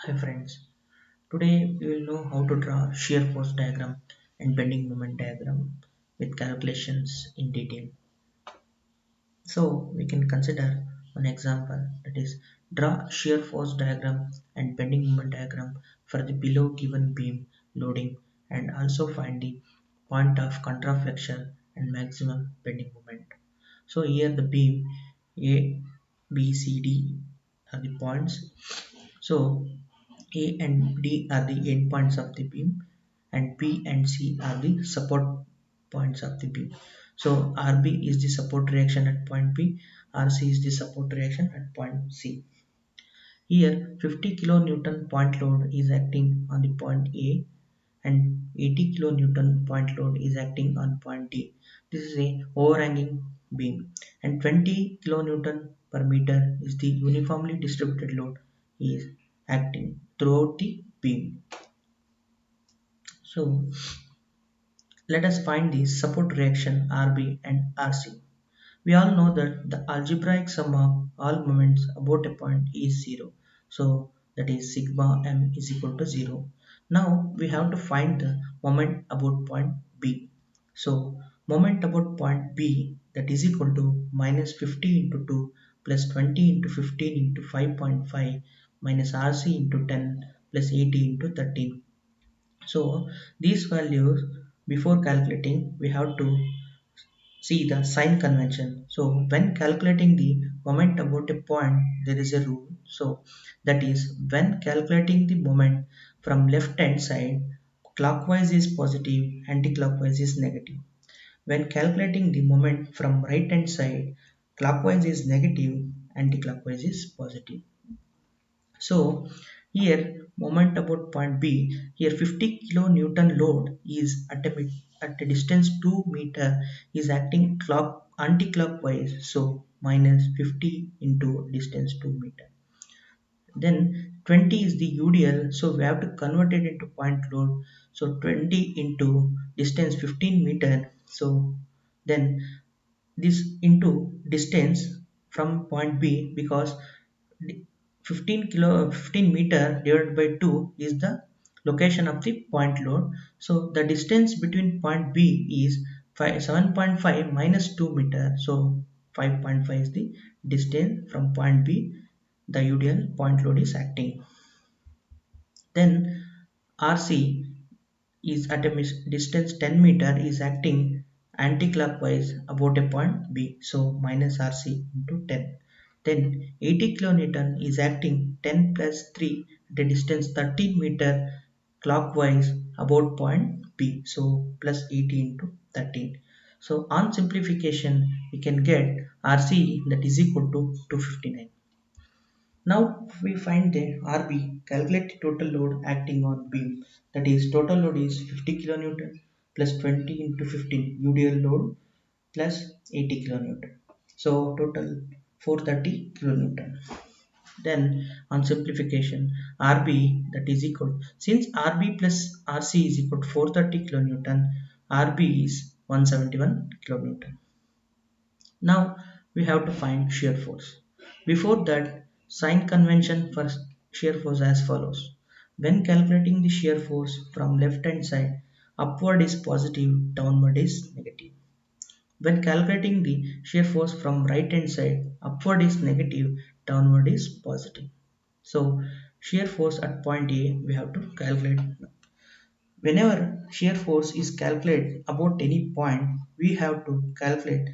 Hi friends, today we will know how to draw shear force diagram and bending moment diagram with calculations in detail. So we can consider one example, that is draw shear force diagram and bending moment diagram for the below given beam loading and also find the point of contraflexion and maximum bending moment. So here the beam A, B, C, D are the points. So A and D are the endpoints of the beam and B and C are the support points of the beam. So RB is the support reaction at point B, RC is the support reaction at point C. Here 50 kilonewton point load is acting on the point A and 80 kilonewton point load is acting on point D. This is a overhanging beam and 20 kilonewton per meter is the uniformly distributed load is acting throughout the beam. So let us find the support reaction RB and RC. We all know that the algebraic sum of all moments about a point is 0. So that is sigma m is equal to 0. Now we have to find the moment about point B. So moment about point B, that is equal to minus 50 into 2 plus 20 into 15 into 5.5 minus RC into 10 plus 80 into 13. So these values, before calculating we have to see the sign convention. So when calculating the moment about a point, there is a rule. So that is, when calculating the moment from left hand side, clockwise is positive, anti-clockwise is negative. When calculating the moment from right hand side, clockwise is negative, anti-clockwise is positive. So here moment about point B, here 50 kilonewton load is at a distance 2 meter is acting anti-clockwise, so minus 50 into distance 2 meter. Then 20 is the UDL, so we have to convert it into point load. So 20 into distance 15 meter. So then this into distance from point B, because 15 meter divided by 2 is the location of the point load. So the distance between point B is 7.5 minus 2 meter. So 5.5 is the distance from point B the UDL point load is acting. Then RC is at a distance 10 meter is acting anti-clockwise about a point B, so minus RC into 10. Then 80 kilonewton is acting 10 plus 3 at a distance 13 meter clockwise about point B, so plus 80 into 13. So on simplification we can get RC, that is equal to 259. Now we find the RB, calculate the total load acting on beam. That is, total load is 50 kilonewton plus 20 into 15 UDL load plus 80 kilonewton. So total 430 kilonewton. Then on simplification, RB, that is equal, since RB plus RC is equal to 430 kilonewton, RB is 171 kilonewton. Now we have to find shear force. Before that, sign convention for shear force as follows. When calculating the shear force from left hand side, upward is positive, downward is negative. When calculating the shear force from right hand side, upward is negative, downward is positive. So shear force at point A we have to calculate. Whenever shear force is calculated about any point, we have to calculate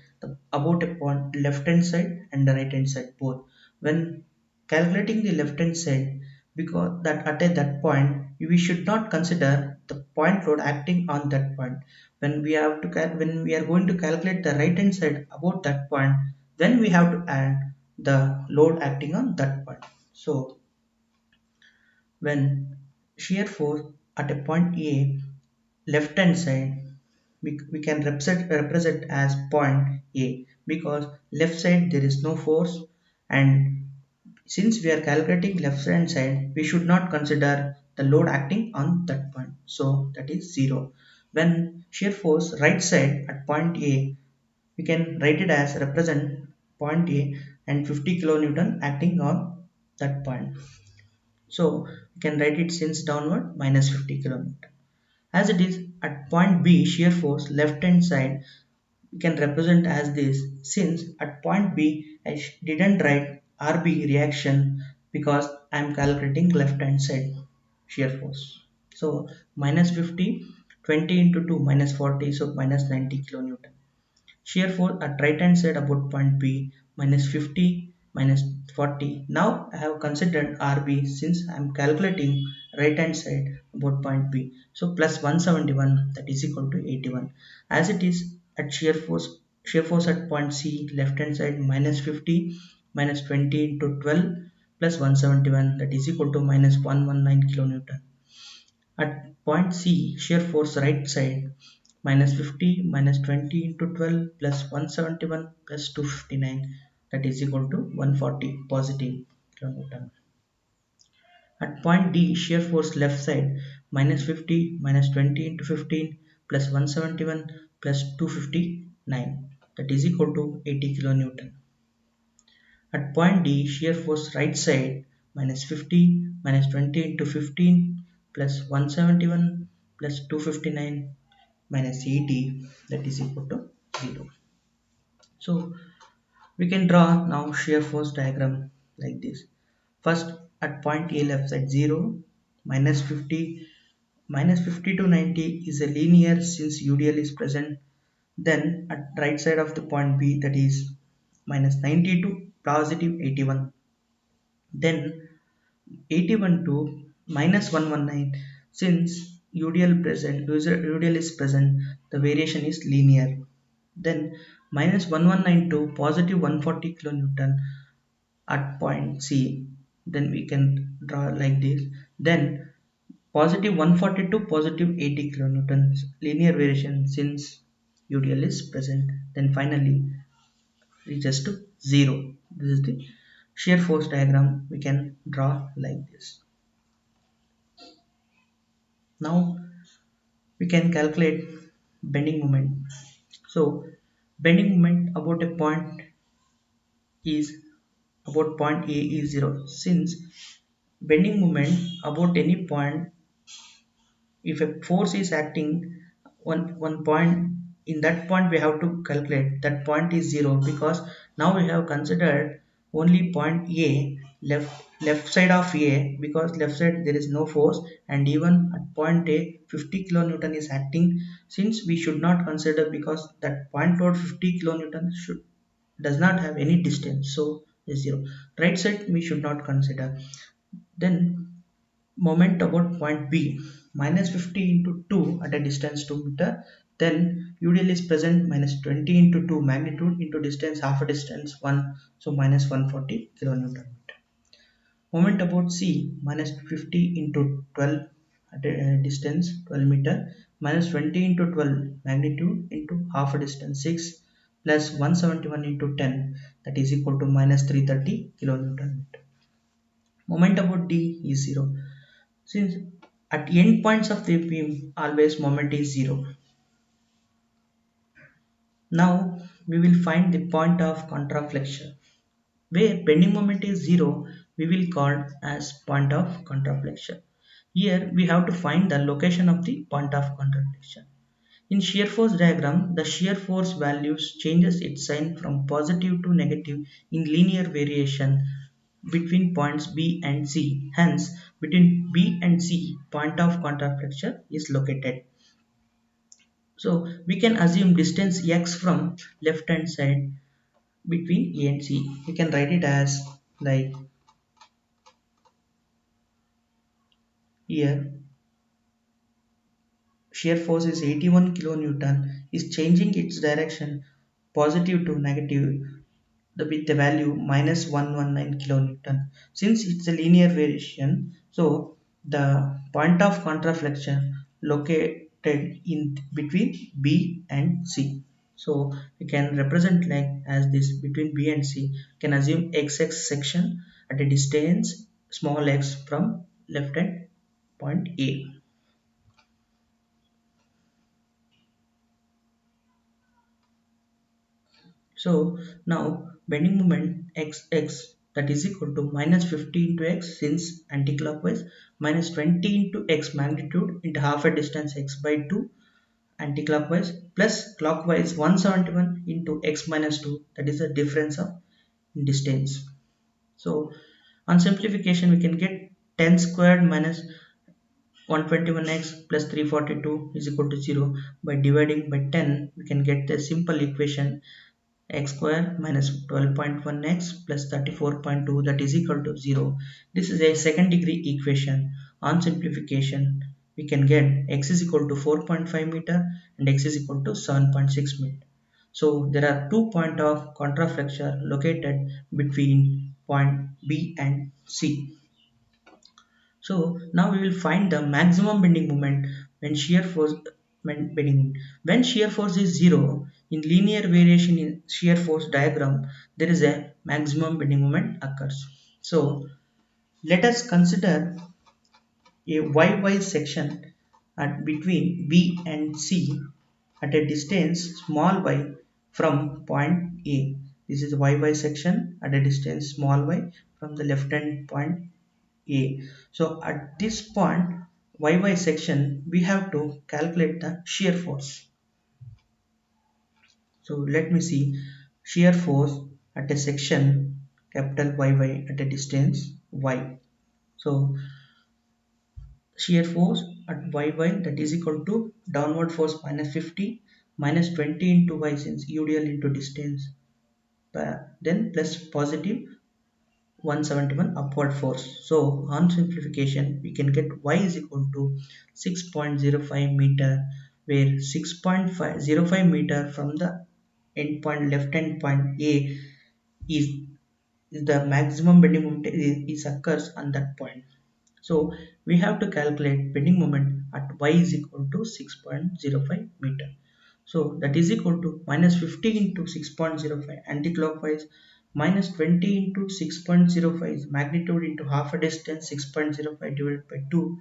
about a point left hand side and the right hand side both. When calculating the left hand side, because that at that point we should not consider the point load acting on that point. When we have to when we are going to calculate the right hand side about that point, then we have to add the load acting on that point. So when shear force at a point A left hand side, we can represent as point A, because left side there is no force, and since we are calculating left hand side we should not consider the load acting on that point, so that is 0. When shear force right side at point A, we can write it as represent point A and 50 kilonewton acting on that point. So we can write it since downward minus 50 kilonewton. As it is at point B, shear force left hand side we can represent as this. Since at point B I didn't write RB reaction because I am calculating left hand side shear force. So minus 50, 20 into 2 minus 40, so minus 90 kilonewton. Shear force at right hand side about point B minus 50 minus 40. Now I have considered RB since I am calculating right hand side about point B. So plus 171, that is equal to 81. As it is at shear force at point C left hand side minus 50 minus 20 into 12 plus 171, that is equal to minus 119 kilonewton. At point C, shear force right side minus 50 minus 20 into 12 plus 171 plus 259, that is equal to 140 positive kilonewton. At point D, shear force left side minus 50 minus 20 into 15 plus 171 plus 259, that is equal to 80 kilonewton. At point D, shear force right side minus 50 minus 20 into 15 plus 171 plus 259 minus 80, that is equal to 0. So we can draw now shear force diagram like this. First at point A left side 0 minus 50 minus 50 to 90 is a linear since UDL is present. Then at right side of the point B, that is minus 90 to positive 81. Then 81 to minus 119, since UDL is present, the variation is linear. Then minus 119 to positive 140 kilonewton at point C. Then we can draw like this. Then positive 140 to positive 80 kilonewtons linear variation since UDL is present. Then finally reaches to 0. This is the shear force diagram we can draw like this. Now we can calculate bending moment. So bending moment about a point is about point A is 0. Since bending moment about any point, if a force is acting one point, in that point we have to calculate that point is 0 because now we have considered only point A, left side of A, because left side there is no force, and even at point A 50 kilonewton is acting. Since we should not consider because that point load 50 kilonewton should does not have any distance, so is 0. Right side we should not consider. Then moment about point B minus 50 into 2 at a distance 2 meter. Then UDL is present minus 20 into 2 magnitude into distance half a distance 1, so minus 140 kilonewton meter. Moment about C minus 50 into 12 at a distance 12 meter minus 20 into 12 magnitude into half a distance 6 plus 171 into 10, that is equal to minus 330 kilonewton meter. Moment about D is 0. Since at end points of the beam always moment is 0. Now we will find the point of contraflexion. Where bending moment is 0, we will call as point of contraflexion. Here we have to find the location of the point of contraflexion. In shear force diagram, the shear force values changes its sign from positive to negative in linear variation between points B and C. Hence, between B and C, point of contraflexion is located. So we can assume distance x from left hand side between A and C. We can write it as like here shear force is 81 kilonewton is changing its direction positive to negative with the value minus 119 kilonewton. Since it's a linear variation, so the point of contraflexion located in between B and C. So we can represent like as this between B and C. Can assume XX section at a distance small x from left hand point A. So now bending moment xx that is equal to minus 50 into x since anticlockwise, minus 20 into x magnitude into half a distance x by 2 anticlockwise, plus clockwise 171 into x minus 2, that is the difference of distance. So on simplification we can get 10 squared minus 121x plus 342 is equal to 0. By dividing by 10 we can get the simple equation x square minus 12.1x plus 34.2, that is equal to 0. This is a second degree equation. On simplification we can get x is equal to 4.5 meter and x is equal to 7.6 meter. So there are 2 points of contraflexure located between point B and C. So now we will find the maximum bending moment when shear force when shear force is zero in linear variation in shear force diagram, there is a maximum bending moment occurs. So let us consider a YY section at between B and C at a distance small y from point A. This is YY section at a distance small y from the left hand point A. So at this point YY section we have to calculate the shear force. So let me see shear force at a section capital YY at a distance y. So shear force at YY, that is equal to downward force minus 50 minus 20 into y since UDL into distance, then plus positive 171 upward force. So on simplification we can get y is equal to 6.05 meter, where 6.05 meter from the end point left end point A is, the maximum bending moment is occurs on that point. So we have to calculate bending moment at y is equal to 6.05 meter. So that is equal to minus 50 into 6.05 anticlockwise, minus 20 into 6.05 magnitude into half a distance 6.05 divided by 2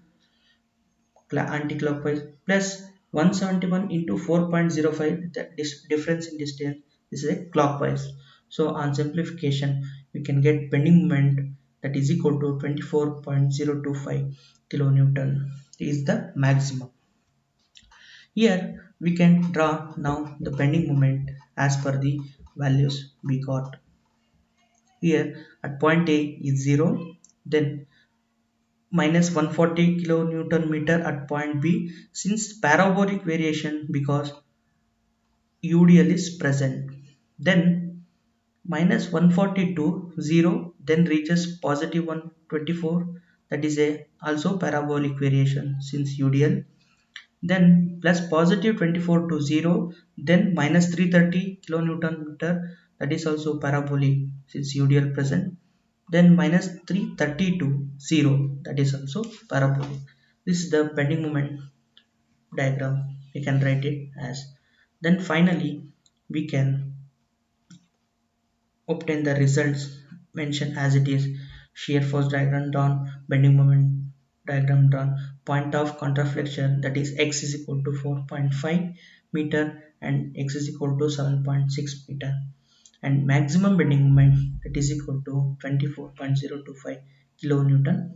anticlockwise, plus 171 into 4.05, the difference in distance, this is a clockwise. So on simplification we can get bending moment that is equal to 24.025 kilonewton is the maximum. Here we can draw now the bending moment as per the values we got. Here at point A is 0, then minus 140 kilonewton meter at point B since parabolic variation because UDL is present. Then minus 140 to 0, then reaches positive 124, that is a also parabolic variation since UDL. Then plus positive 24 to 0, then minus 330 kilonewton meter, that is also parabolic since UDL present. Then minus 330 to 0, that is also parabolic. This is the bending moment diagram, we can write it as. Then finally we can obtain the results mentioned as it is: shear force diagram drawn, bending moment diagram drawn, point of contraflexion, that is x is equal to 4.5 meter and x is equal to 7.6 meter, and maximum bending moment that is equal to 24.025 kilonewton meter.